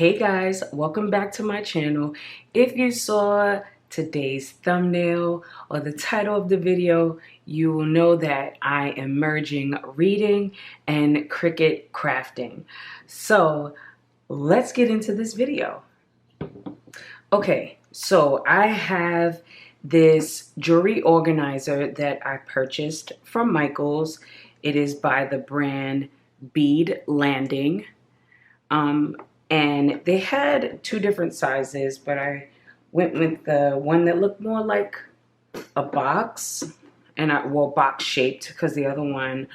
Hey guys, welcome back to my channel. If you saw today's thumbnail or the title of the video, you will know that I am merging reading and Cricut crafting. So let's get into this video. Okay, so I have this jewelry organizer that I purchased from Michaels. It is by the brand Bead Landing. And they had two different sizes, but I went with the one that looked more like a box, and box shaped, because the other one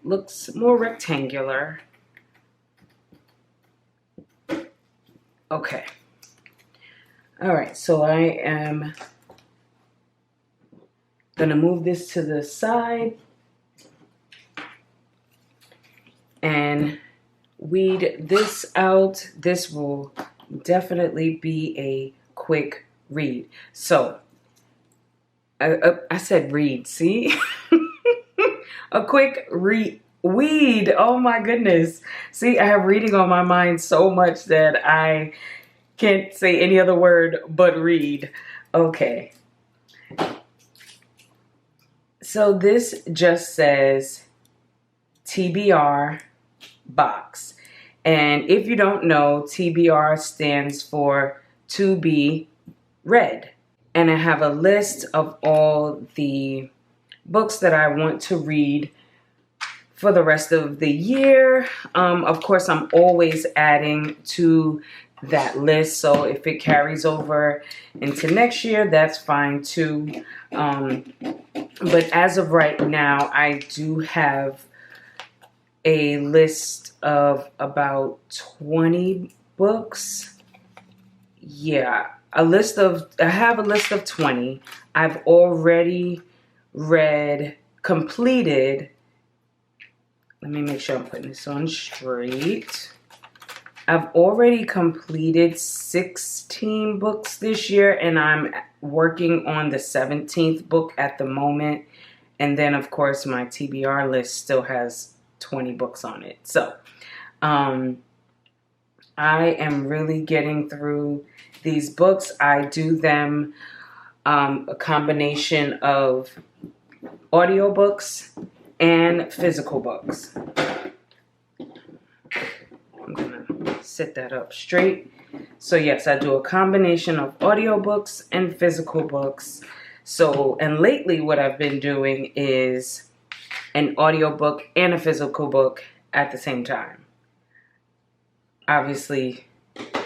looks more rectangular. Okay. All right, so I am gonna move this to the side and weed this out. This will definitely be a quick read. So I said read, see? A quick weed. Oh my goodness. See, I have reading on my mind so much that I can't say any other word but read. Okay. So this just says TBR box. And if you don't know, TBR stands for to be read. And I have a list of all the books that I want to read for the rest of the year. Of course, I'm always adding to that list. So if it carries over into next year, that's fine too. But as of right now, I do have a list of about 20 books. Yeah, I have a list of 20. I've already completed, let me make sure I'm putting this on straight. I've already completed 16 books this year, and I'm working on the 17th book at the moment. And then, of course, my TBR list still has 20 books on it. So I am really getting through these books. I do them a combination of audiobooks and physical books. I'm gonna sit that up straight. So yes, I do a combination of audiobooks and physical books. So, and lately what I've been doing is an audiobook and a physical book at the same time. Obviously,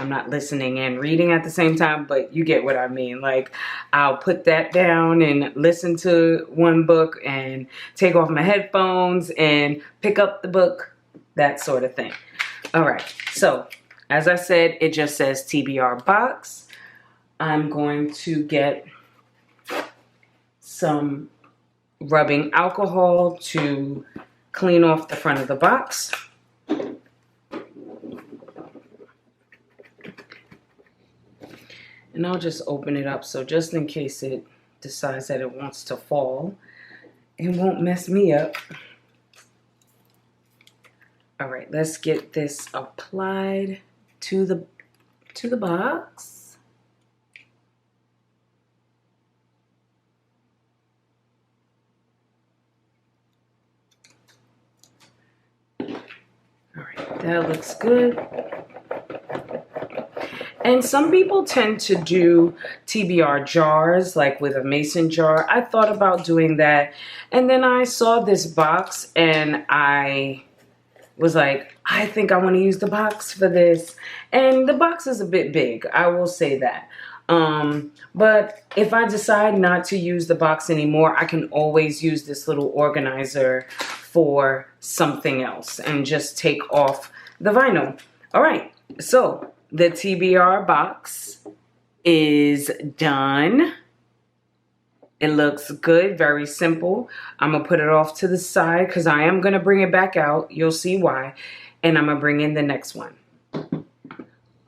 I'm not listening and reading at the same time, but you get what I mean. Like, I'll put that down and listen to one book and take off my headphones and pick up the book, that sort of thing. All right, so as I said, it just says TBR box. I'm going to get some rubbing alcohol to clean off the front of the box. And I'll just open it up, so just in case it decides that it wants to fall, it won't mess me up. All right, let's get this applied to the box. That looks good. And some people tend to do TBR jars, like with a mason jar. I thought about doing that. And then I saw this box and I was like, I think I want to use the box for this. And the box is a bit big, I will say that. But if I decide not to use the box anymore, I can always use this little organizer for something else and just take off the vinyl. All right, so the TBR box is done. It looks good, very simple. I'm gonna put it off to the side because I am gonna bring it back out. You'll see why. And I'm gonna bring in the next one.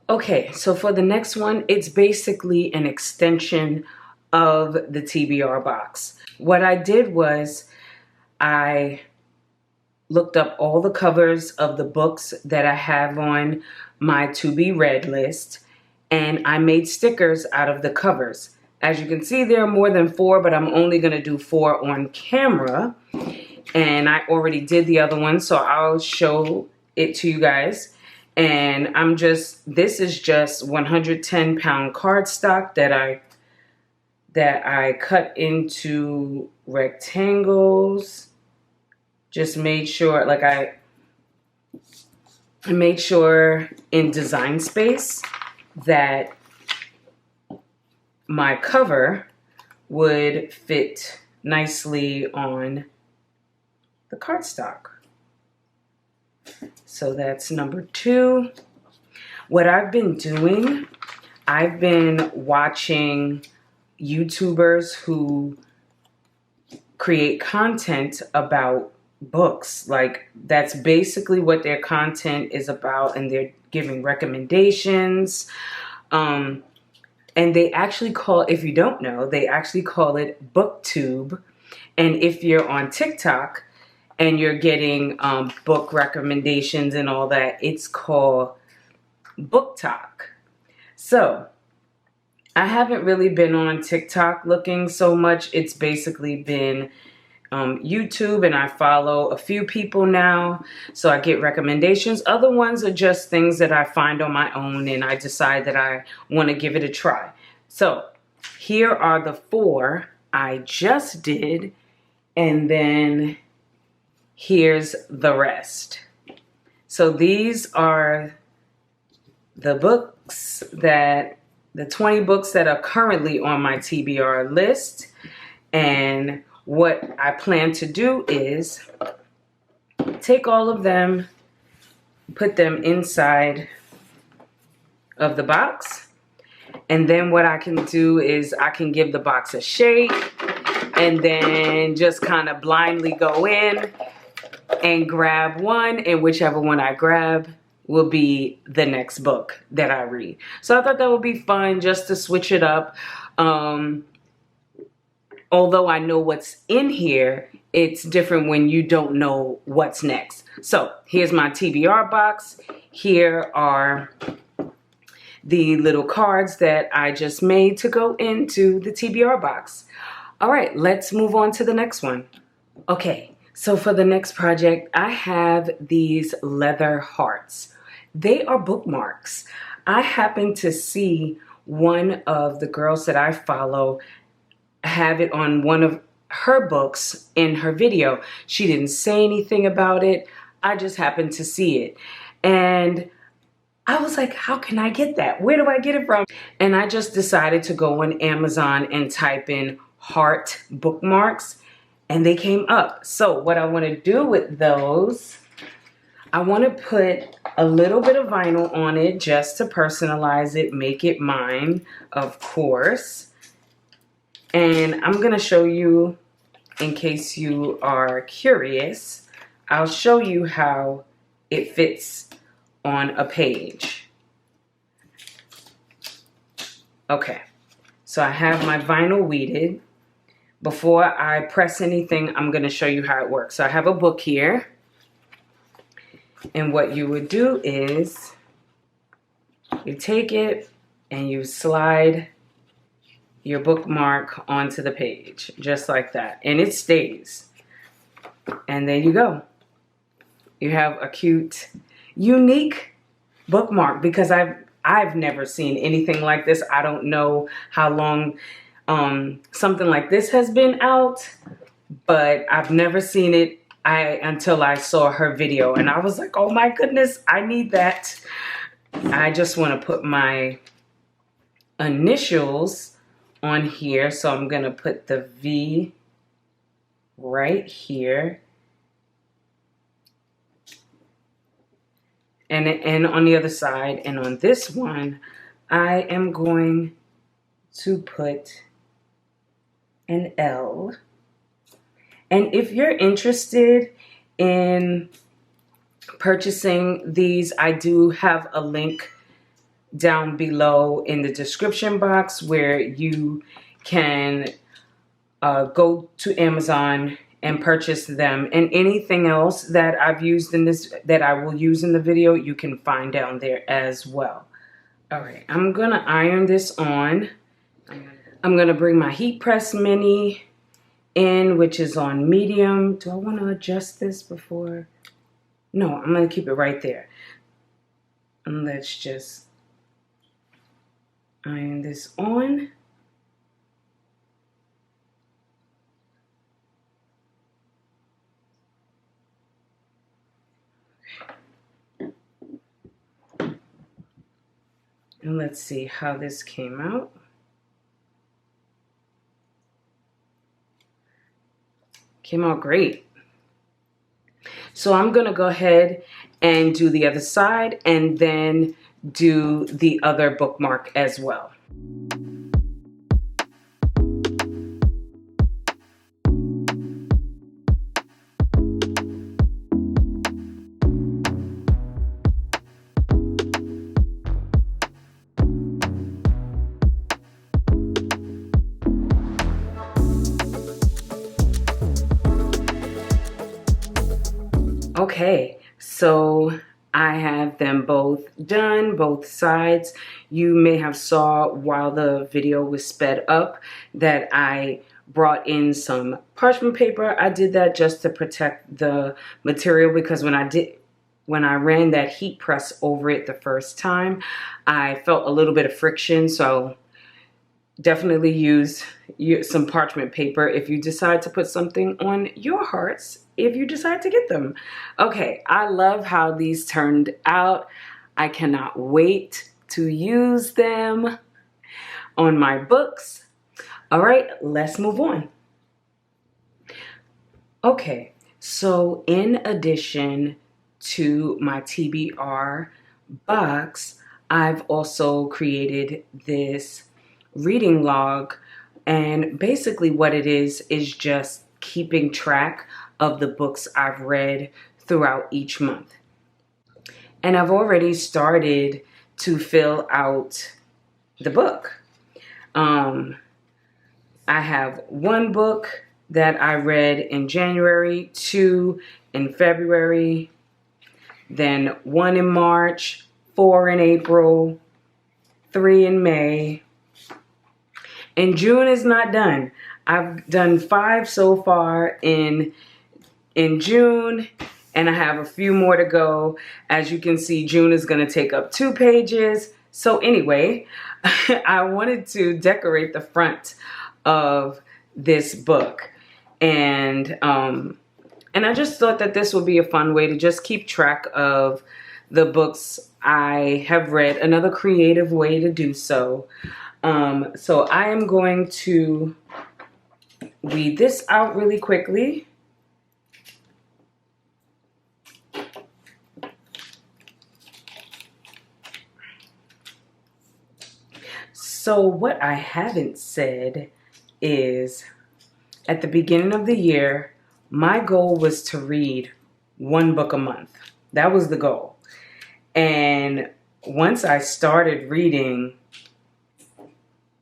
Okay, so for the next one, it's basically an extension of the TBR box. What I did was I looked up all the covers of the books that I have on my to be read list, and I made stickers out of the covers. As you can see, there are more than 4, but I'm only going to do 4 on camera. And I already did the other one, so I'll show it to you guys. And this is just 110-pound cardstock that I cut into rectangles. Just made sure, like I made sure in Design Space that my cover would fit nicely on the cardstock. So that's number 2. What I've been doing, I've been watching YouTubers who create content about books. Like, that's basically what their content is about, and they're giving recommendations. And they actually if you don't know, they actually call it BookTube. And if you're on TikTok and you're getting book recommendations and all that, it's called Book Talk. So I haven't really been on TikTok looking so much. It's basically been YouTube, and I follow a few people now, so I get recommendations. Other ones are just things that I find on my own, and I decide that I want to give it a try. So here are the 4 I just did, and then here's the rest. So these are the books the 20 books that are currently on my TBR list. And what I plan to do is take all of them, put them inside of the box. And then what I can do is I can give the box a shake and then just kind of blindly go in and grab one, and whichever one I grab will be the next book that I read. So I thought that would be fun just to switch it up. Although I know what's in here, it's different when you don't know what's next. So here's my TBR box. Here are the little cards that I just made to go into the TBR box. All right, let's move on to the next one. Okay, so for the next project, I have these leather hearts. They are bookmarks. I happened to see one of the girls that I follow have it on one of her books in her video. She didn't say anything about it. I just happened to see it. And I was like, how can I get that? Where do I get it from? And I just decided to go on Amazon and type in heart bookmarks, and they came up. So what I want to do with those, I want to put a little bit of vinyl on it just to personalize it, make it mine, of course. And I'm going to show you, in case you are curious, I'll show you how it fits on a page. Okay, so I have my vinyl weeded. Before I press anything, I'm going to show you how it works. So I have a book here. And what you would do is you take it and you slide your bookmark onto the page, just like that. And it stays. And there you go. You have a cute, unique bookmark, because I've never seen anything like this. I don't know how long something like this has been out, but I've never seen it until I saw her video, and I was like, oh my goodness, I need that. I just want to put my initials on here, so I'm gonna put the V right here, and on the other side, and on this one I am going to put an L. And if you're interested in purchasing these, I do have a link down below in the description box where you can go to Amazon and purchase them. And anything else that I've used in this, that I will use in the video, you can find down there as well. All right, I'm gonna iron this on. I'm gonna bring my heat press mini in, which is on medium. Do I wanna adjust this before? No, I'm gonna keep it right there. And let's just iron this on. And let's see how this came out. Came out great. So I'm gonna go ahead and do the other side and then do the other bookmark as well. Okay, so I have them both done, both sides. You may have saw while the video was sped up that I brought in some parchment paper. I did that just to protect the material because when I ran that heat press over it the first time, I felt a little bit of friction, so definitely use some parchment paper if you decide to put something on your hearts, if you decide to get them. Okay, I love how these turned out. I cannot wait to use them on my books. All right, let's move on. Okay, so in addition to my TBR box, I've also created this reading log, and basically what it is just keeping track of the books I've read throughout each month. And I've already started to fill out the book. I have one book that I read in January, 2 in February, then 1 in March, 4 in April, 3 in May, and June is not done. I've done 5 so far in June, and I have a few more to go. As you can see, June is going to take up 2 pages. So anyway, I wanted to decorate the front of this book, and I just thought that this would be a fun way to just keep track of the books I have read. Another creative way to do so. So I am going to read this out really quickly. So what I haven't said is at the beginning of the year, my goal was to read 1 book a month. That was the goal. And once I started reading,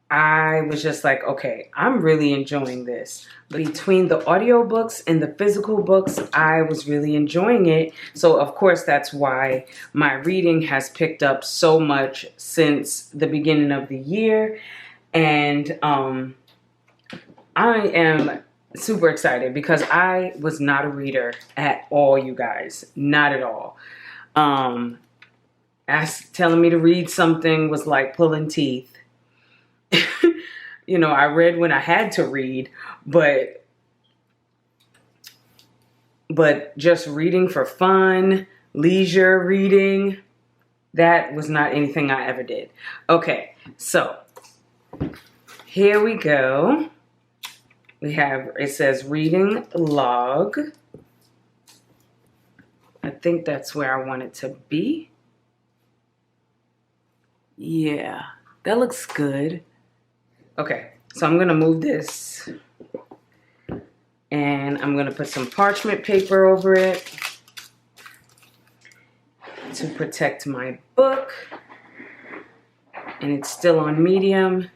I was just like, okay, I'm really enjoying this. Between the audiobooks and the physical books, I was really enjoying it. So of course, that's why my reading has picked up so much since the beginning of the year. And I am super excited because I was not a reader at all, you guys. Not at all. Telling me to read something was like pulling teeth. You know, I read when I had to read, but just reading for fun, leisure reading, that was not anything I ever did. Okay, so here we go. We have, it says reading log. I think that's where I want it to be. Yeah, that looks good. Okay, so I'm gonna move this and I'm gonna put some parchment paper over it to protect my book, and it's still on medium.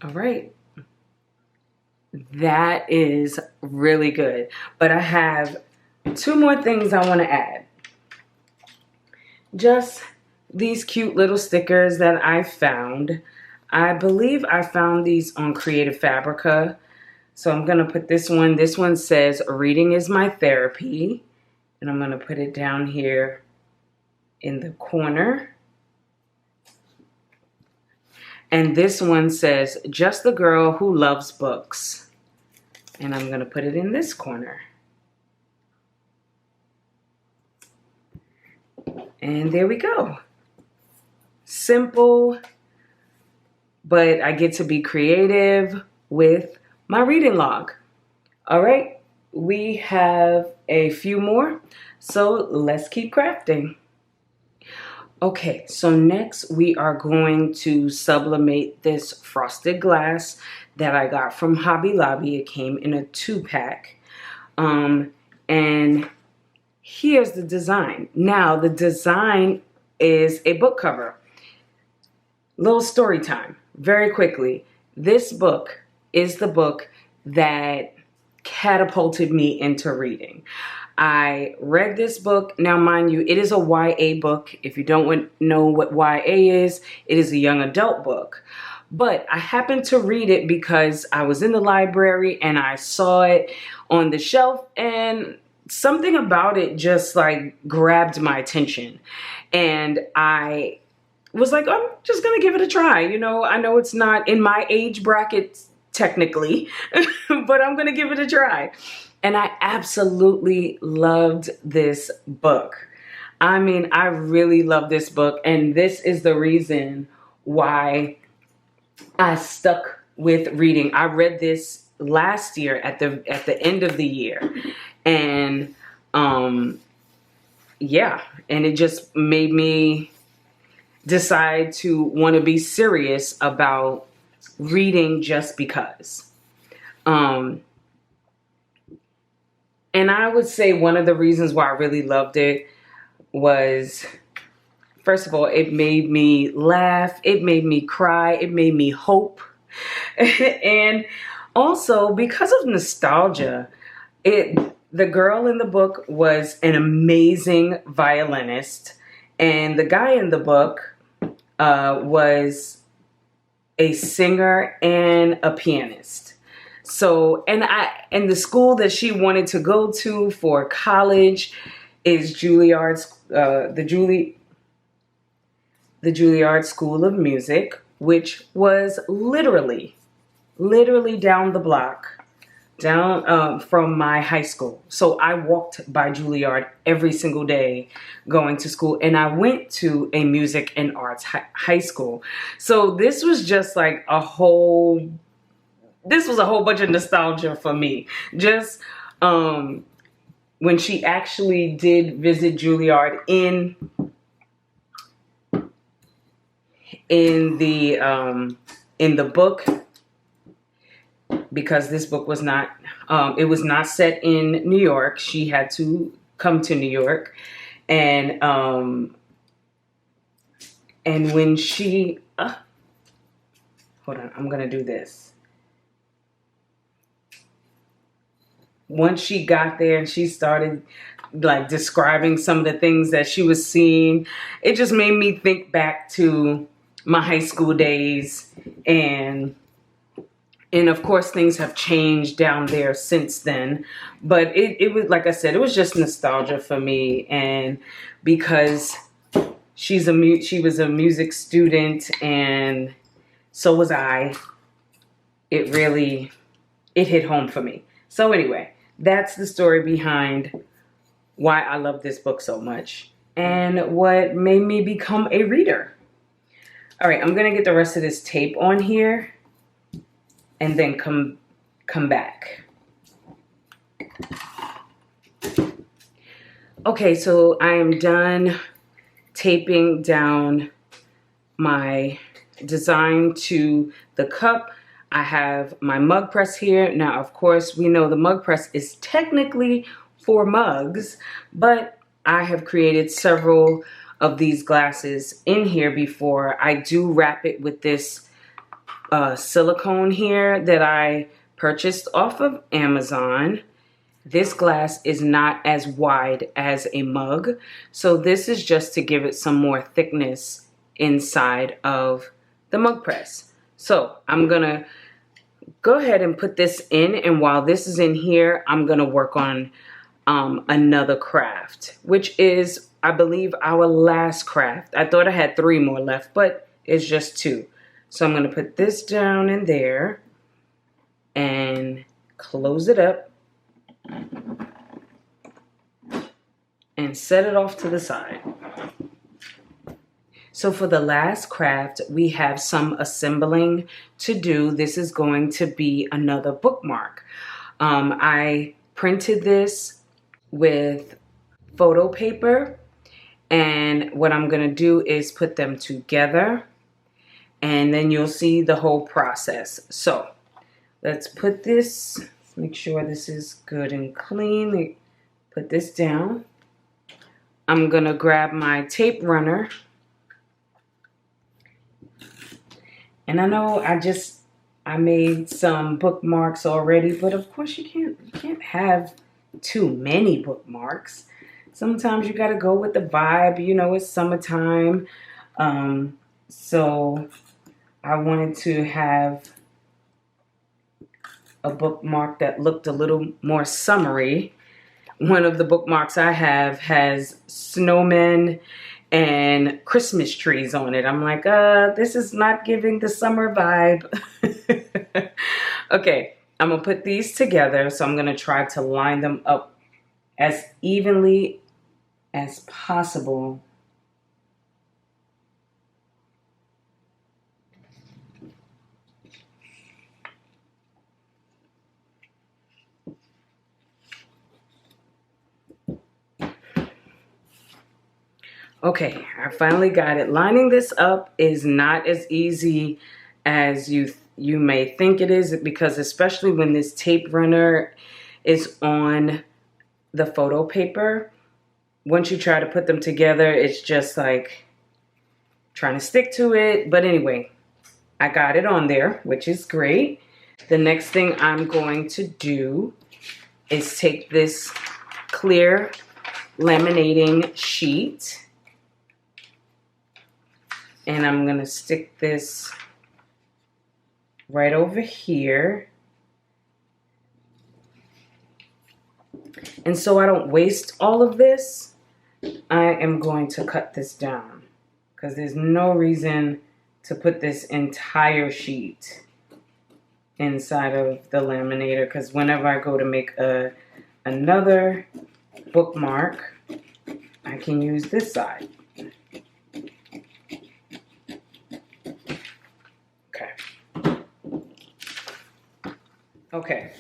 All right. That is really good. But I have two more things I want to add. Just these cute little stickers that I found. I believe I found these on Creative Fabrica. So I'm going to put this one. This one says, "Reading is my therapy." And I'm going to put it down here in the corner. And this one says, "Just the girl who loves books." And I'm going to put it in this corner. And there we go. Simple, but I get to be creative with my reading log. All right, we have a few more, so let's keep crafting. Okay, so next we are going to sublimate this frosted glass that I got from Hobby Lobby. It came in a 2-pack. And here's the design. Now, the design is a book cover. Little story time, very quickly. This book is the book that catapulted me into reading. I read this book. Now, mind you, it is a YA book. If you don't know what YA is, it is a young adult book. But I happened to read it because I was in the library and I saw it on the shelf, and something about it just like grabbed my attention. And I was like, I'm just going to give it a try. You know, I know it's not in my age bracket technically, but I'm going to give it a try. And I absolutely loved this book. I mean, I really love this book. And this is the reason why I stuck with reading. I read this last year at the end of the year. And yeah, and it just made me decide to want to be serious about reading just because. And I would say one of the reasons why I really loved it was, first of all, it made me laugh, it made me cry, it made me hope. And also because of nostalgia, the girl in the book was an amazing violinist, and the guy in the book was a singer and a pianist. So, and the school that she wanted to go to for college is Juilliard's, the Juilliard School of Music, which was literally down the block, from my high school. So I walked by Juilliard every single day going to school, and I went to a music and arts high school. So this was just like this was a whole bunch of nostalgia for me. Just when she actually did visit Juilliard in the book, because this book was not, it was not set in New York. She had to come to New York. And when she, hold on, I'm going to do this. Once she got there and she started like describing some of the things that she was seeing, it just made me think back to my high school days. And of course things have changed down there since then. But it was, like I said, it was just nostalgia for me. And because she was a music student and so was I, it hit home for me. So anyway, that's the story behind why I love this book so much and what made me become a reader. All right, I'm going to get the rest of this tape on here and then come back. Okay, so I am done taping down my design to the cup. I have my mug press here. Now, of course, we know the mug press is technically for mugs, but I have created several of these glasses in here before. I do wrap it with this silicone here that I purchased off of Amazon. This glass is not as wide as a mug, so this is just to give it some more thickness inside of the mug press. So I'm gonna go ahead and put this in, and while this is in here, I'm gonna work on another craft, which is, I believe, our last craft. I thought I had 3 more left, but it's just 2. So I'm gonna put this down in there and close it up and set it off to the side. So for the last craft, we have some assembling to do. This is going to be another bookmark. I printed this with photo paper, and what I'm gonna do is put them together, and then you'll see the whole process. So let's put this, make sure this is good and clean. Put this down. I'm gonna grab my tape runner. And I know I made some bookmarks already, but of course you can't have too many bookmarks. Sometimes you gotta go with the vibe, you know, it's summertime. So I wanted to have a bookmark that looked a little more summery. One of the bookmarks I have has snowmen and Christmas trees on it. I'm like, this is not giving the summer vibe. Okay, I'm gonna put these together. So I'm gonna try to line them up as evenly as possible. Okay, I finally got it. Lining this up is not as easy as you may think it is, because especially when this tape runner is on the photo paper, once you try to put them together, it's just like trying to stick to it. But anyway, I got it on there, which is great. The next thing I'm going to do is take this clear laminating sheet, and I'm gonna stick this right over here. And so I don't waste all of this, I am going to cut this down, because there's no reason to put this entire sheet inside of the laminator, because whenever I go to make another bookmark, I can use this side. Okay,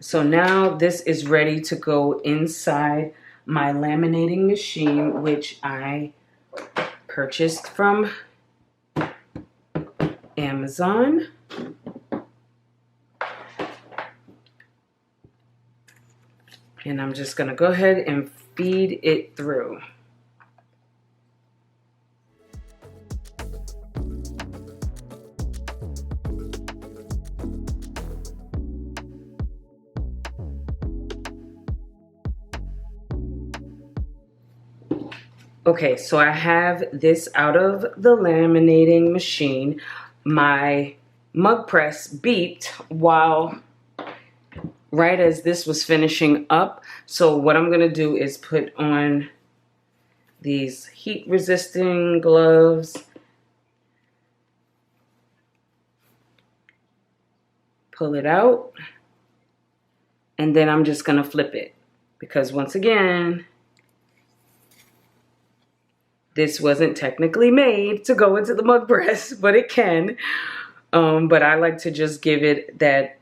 so now this is ready to go inside my laminating machine, which I purchased from Amazon. And I'm just gonna go ahead and feed it through. Okay, so I have this out of the laminating machine. My mug press beeped while right as this was finishing up. So what I'm gonna do is put on these heat resisting gloves. Pull it out. And then I'm just gonna flip it, because once again, this wasn't technically made to go into the mug press, but it can. But I like to just give it that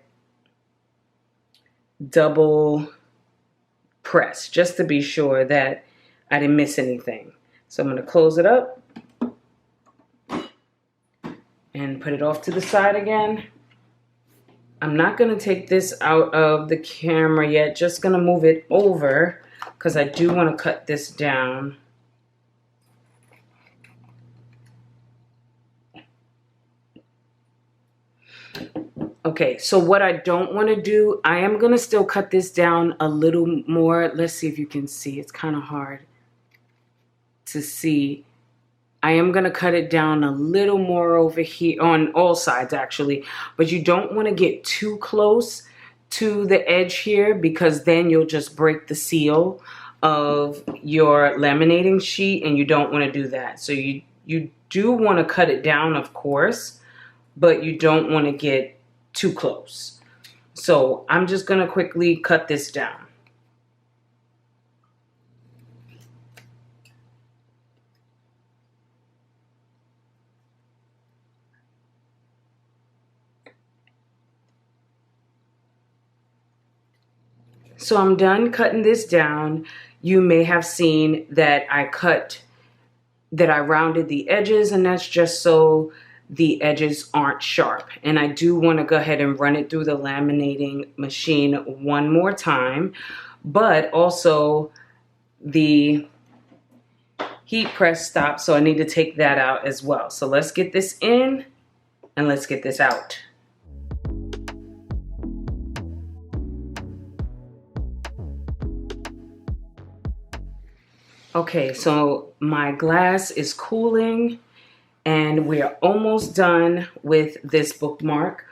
double press, just to be sure that I didn't miss anything. So I'm gonna close it up and put it off to the side again. I'm not gonna take this out of the camera yet, just gonna move it over, because I do wanna cut this down. Okay, so what I don't want to do, I am going to still cut this down a little more. Let's see if you can see. It's kind of hard to see. I am going to cut it down a little more over here on all sides actually, but you don't want to get too close to the edge here because then you'll just break the seal of your laminating sheet and you don't want to do that. So you do want to cut it down, of course, but you don't want to get too close. So I'm just going to quickly cut this down. So I'm done cutting this down. You may have seen that I rounded the edges, and that's just so the edges aren't sharp. And I do want to go ahead and run it through the laminating machine one more time, but also the heat press stopped, so I need to take that out as well. So let's get this in and let's get this out. Okay, so my glass is cooling and we're almost done with this bookmark.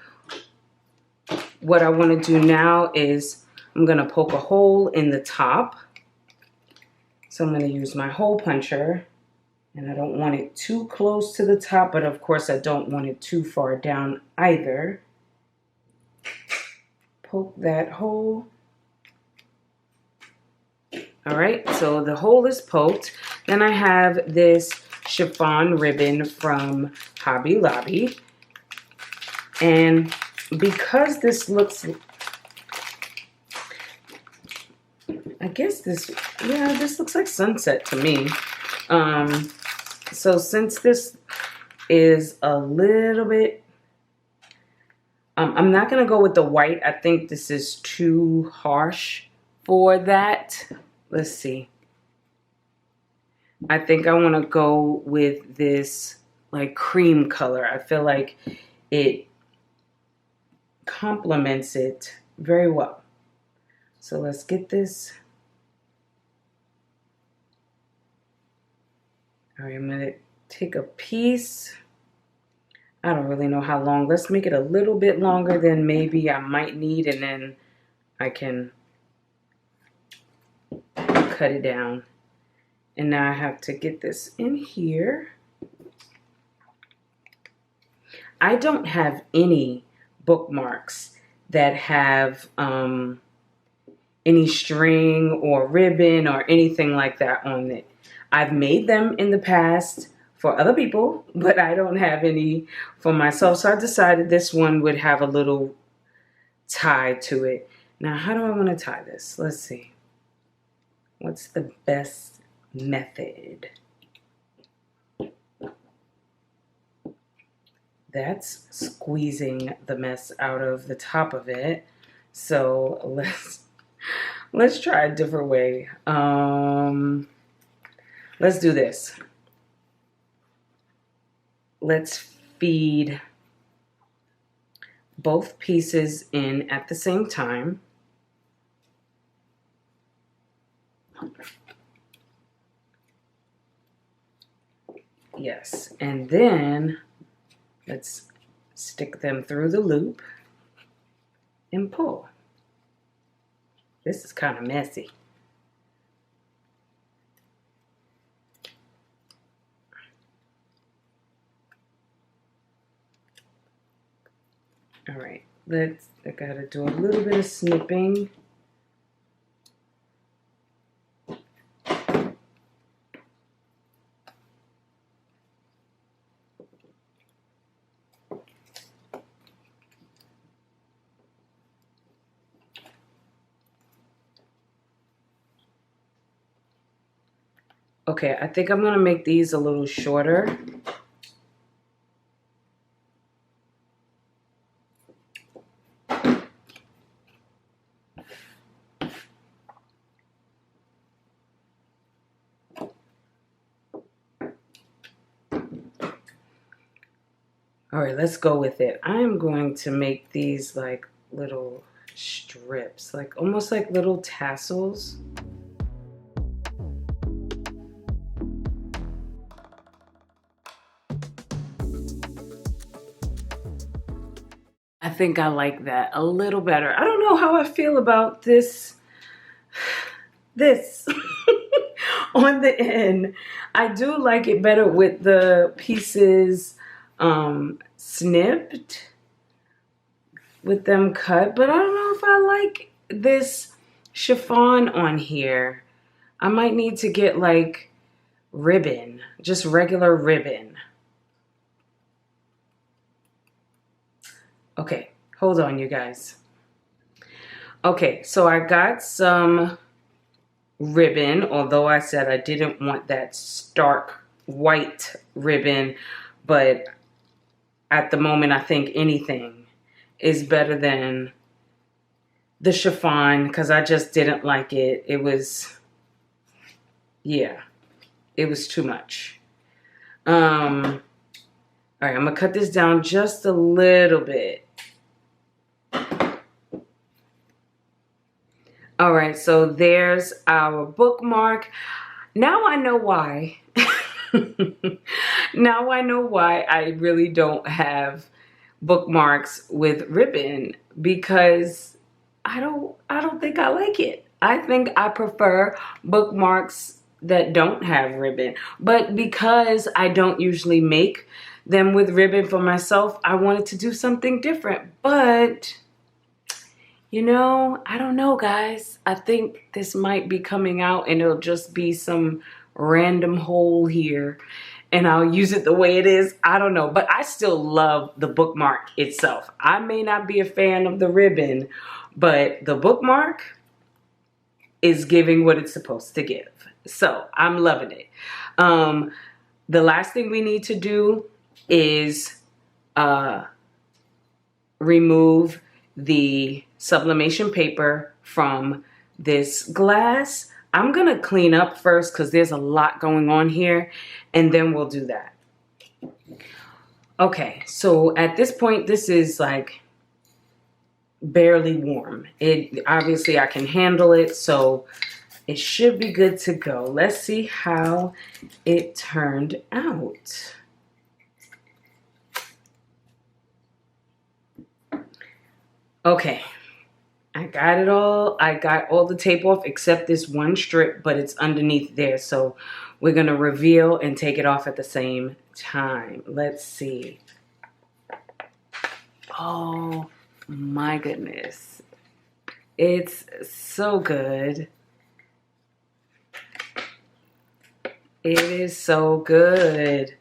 What I want to do now is I'm going to poke a hole in the top. So I'm going to use my hole puncher, and I don't want it too close to the top, but of course I don't want it too far down either. Poke that hole. All right, so the hole is poked. Then I have this chiffon ribbon from Hobby Lobby. And because this looks, I guess this looks like sunset to me. So since this is a little bit, I'm not gonna go with the white. I think this is too harsh for that. Let's see. I think I want to go with this like cream color. I feel like it complements it very well. So let's get this. All right, I'm going to take a piece. I don't really know how long. Let's make it a little bit longer than maybe I might need, and then I can cut it down. And now I have to get this in here. I don't have any bookmarks that have any string or ribbon or anything like that on it. I've made them in the past for other people, but I don't have any for myself. So I decided this one would have a little tie to it. Now, how do I want to tie this? Let's see. What's the best method? That's squeezing the mess out of the top of it. So let's try a different way. Let's do this. Let's feed both pieces in at the same time. Yes, and then let's stick them through the loop and pull. This is kind of messy. All right, I gotta do a little bit of snipping. Okay, I think I'm gonna make these a little shorter. All right, let's go with it. I'm going to make these like little strips, like almost like little tassels. I think I like that a little better. I don't know how I feel about this on the end. I do like it better with the pieces snipped, with them cut, but I don't know if I like this chiffon on here. I might need to get like ribbon, just regular ribbon. Okay, hold on, you guys. Okay, so I got some ribbon, although I said I didn't want that stark white ribbon, but at the moment I think anything is better than the chiffon because I just didn't like it. It was, yeah, it was too much. All right, I'm gonna cut this down just a little bit. All right, so there's our bookmark. Now I know why. Now I know why I really don't have bookmarks with ribbon, because I don't think I like it. I think I prefer bookmarks that don't have ribbon. But because I don't usually make them with ribbon for myself, I wanted to do something different. But you know, I don't know, guys. I think this might be coming out and it'll just be some random hole here and I'll use it the way it is. I don't know, but I still love the bookmark itself. I may not be a fan of the ribbon, but the bookmark is giving what it's supposed to give. So I'm loving it. The last thing we need to do is remove the sublimation paper from this glass. I'm gonna clean up first because there's a lot going on here, and then we'll do that. Okay, so at this point, this is like barely warm. It obviously I can handle it, so it should be good to go. Let's see how it turned out. Okay, I got it all. I got all the tape off except this one strip, but it's underneath there. So we're gonna reveal and take it off at the same time. Let's see. Oh my goodness. It's so good. It is so good.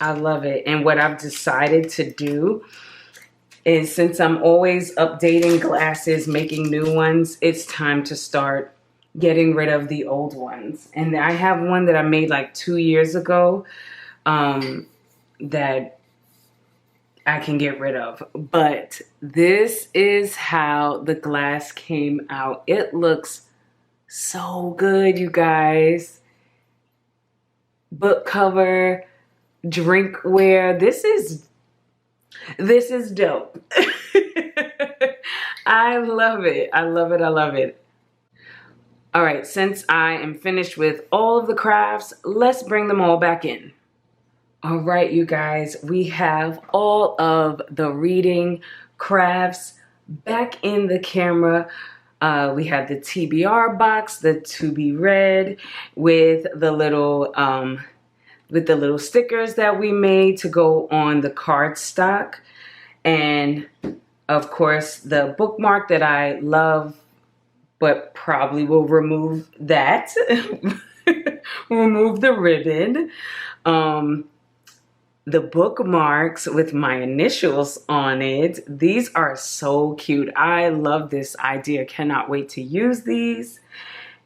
I love it. And what I've decided to do is, since I'm always updating glasses, making new ones, it's time to start getting rid of the old ones. And I have one that I made like 2 years ago that I can get rid of. But this is how the glass came out. It looks so good, you guys. Book cover, drinkware. This is dope. I love it. I love it. I love it. All right, since I am finished with all of the crafts, let's bring them all back in. All right, you guys, we have all of the reading crafts back in the camera. We have the TBR box, the to be read, with the little stickers that we made to go on the cardstock, and of course the bookmark that I love, but probably will remove that. Remove the ribbon. The bookmarks with my initials on it. These are so cute. I love this idea. Cannot wait to use these.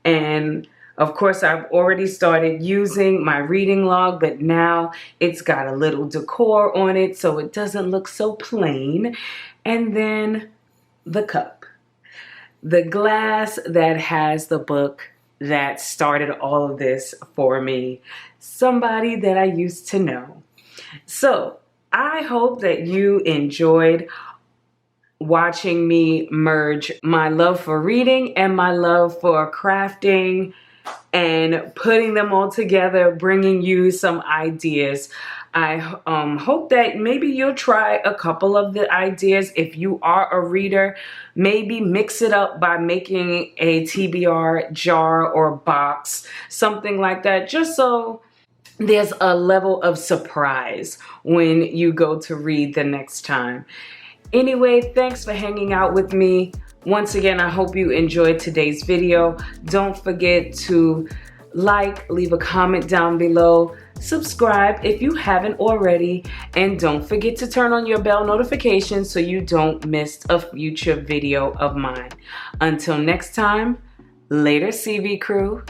And of course, I've already started using my reading log, but now it's got a little decor on it so it doesn't look so plain. And then the cup. The glass that has the book that started all of this for me. Somebody that I used to know. So I hope that you enjoyed watching me merge my love for reading and my love for crafting and putting them all together, bringing you some ideas. I hope that maybe you'll try a couple of the ideas. If you are a reader, maybe mix it up by making a TBR jar or box, something like that, just so there's a level of surprise when you go to read the next time. Anyway, thanks for hanging out with me. Once again, I hope you enjoyed today's video. Don't forget to like, leave a comment down below, subscribe if you haven't already, and don't forget to turn on your bell notifications so you don't miss a future video of mine. Until next time, later CV crew.